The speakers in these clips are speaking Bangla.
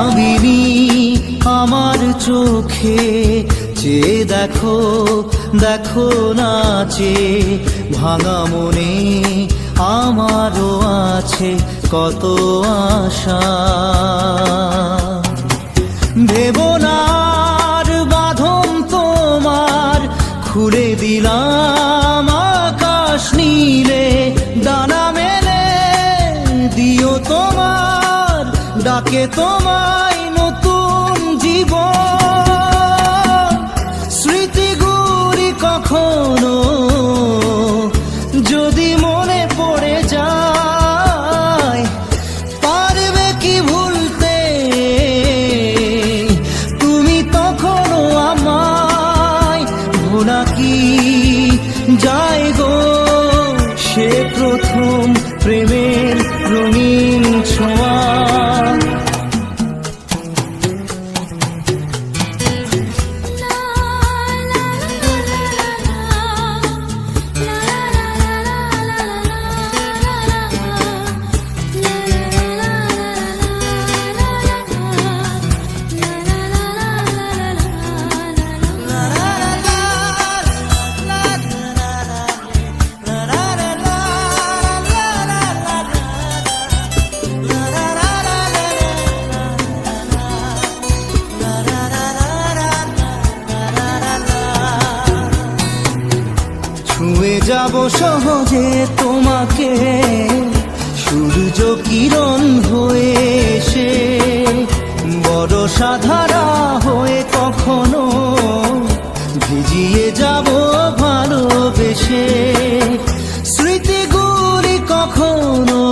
মায়াবিনী আমার চোখে চেয়ে দেখো, দেখো নাচে ভাঙা মনে আমারও আছে কত আশা। ভেবো না আর বাঁধন তোমার, খুলে দিলাম আকাশ নীলে, ডানা মেলে দিও তোমার ডাকে তোমায় নতুন জীবন। স্মৃতিগুলি কখনো যদি মনে পড়ে যায়, পারবে কি ভুলতে তুমি তখনও আমায়? ভোলা কি যায় গো সে প্রথম প্রেমের রঙিন ছোঁয়া। ছুঁয়ে যাব সহজে তোমাকে সূর্য কিরণ হয়ে এসে, বরষা ধারা হয়ে কখনো ভিজিয়ে যাব ভালোবেসে। স্মৃতিগুলি কখনো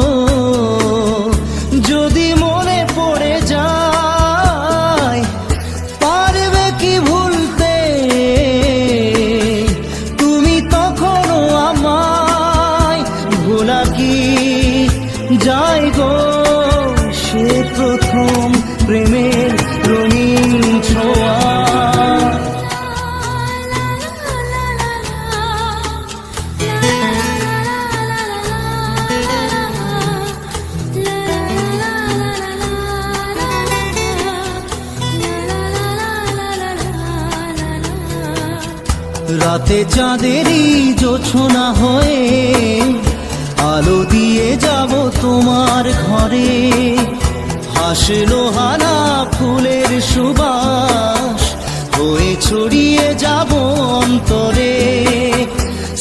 যদি মনে পড়ে যায়, পারবে কি ভুলতে তুমি তখনও আমায়? ভোলা কি যায় গো সে প্রথম প্রেমের রঙিন ছোঁয়া। রাতে চাঁদেরই জোছনা হয়ে আলো দিয়ে যাব তোমার ঘরে, হাসলো হানা ফুলের সুবাস হয়ে ছড়িয়ে যাব অন্তরে।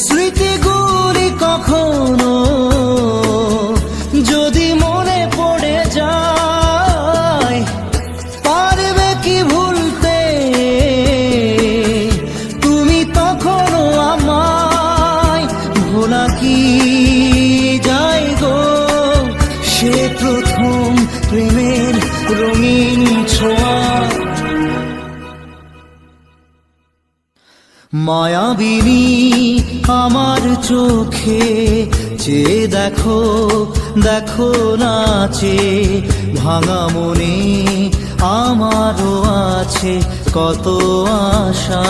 স্মৃতিগুলি কখনো যদি মনে পড়ে যায়, পারবে কি ভুলতে তুমি তখনও আমায়? ভোলা কি যায় গো সে প্রথম প্রেমের রঙিন ছোঁয়া। মায়াবিনী আমার চোখে চেয়ে দেখো, দেখো নাচে ভাঙা মনে আমারও আছে কত আশা।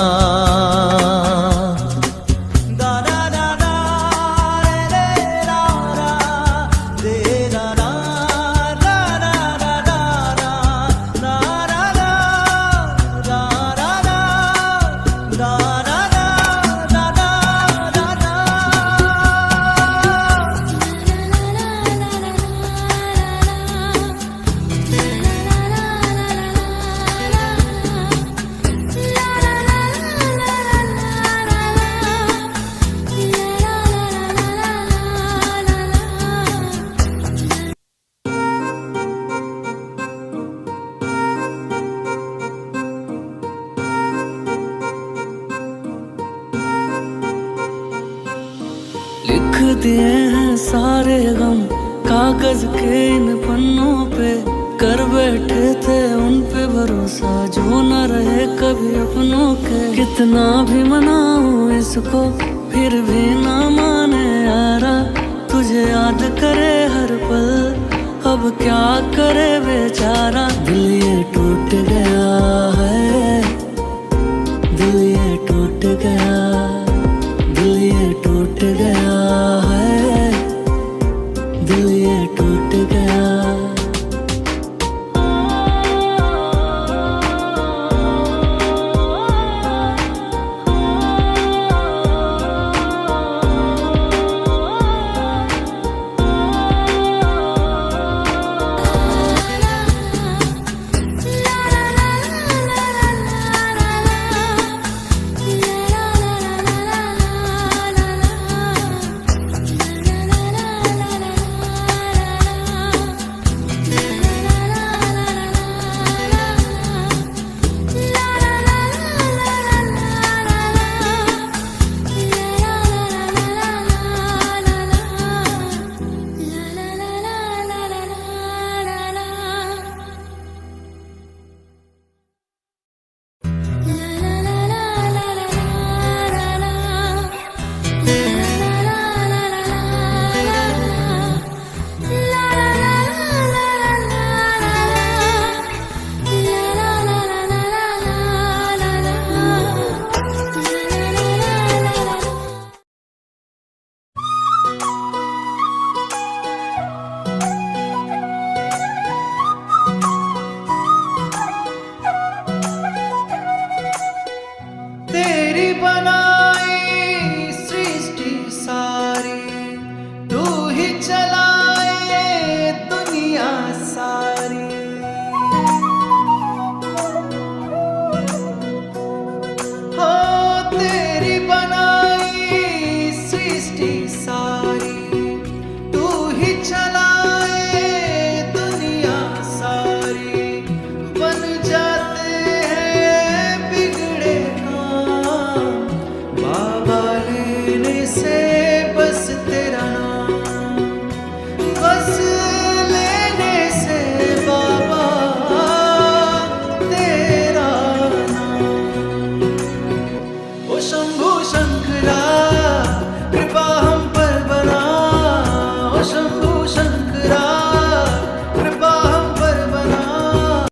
लिख दिए हैं सारे गम कागज के इन पन्नों पे, कर बैठे थे उन पे भरोसा जो न रहे कभी अपनों के। कितना भी मनाऊं इसको फिर भी ना माने यारा, तुझे याद करे हर पल अब क्या करे बेचारा। दिल ये टूट गया है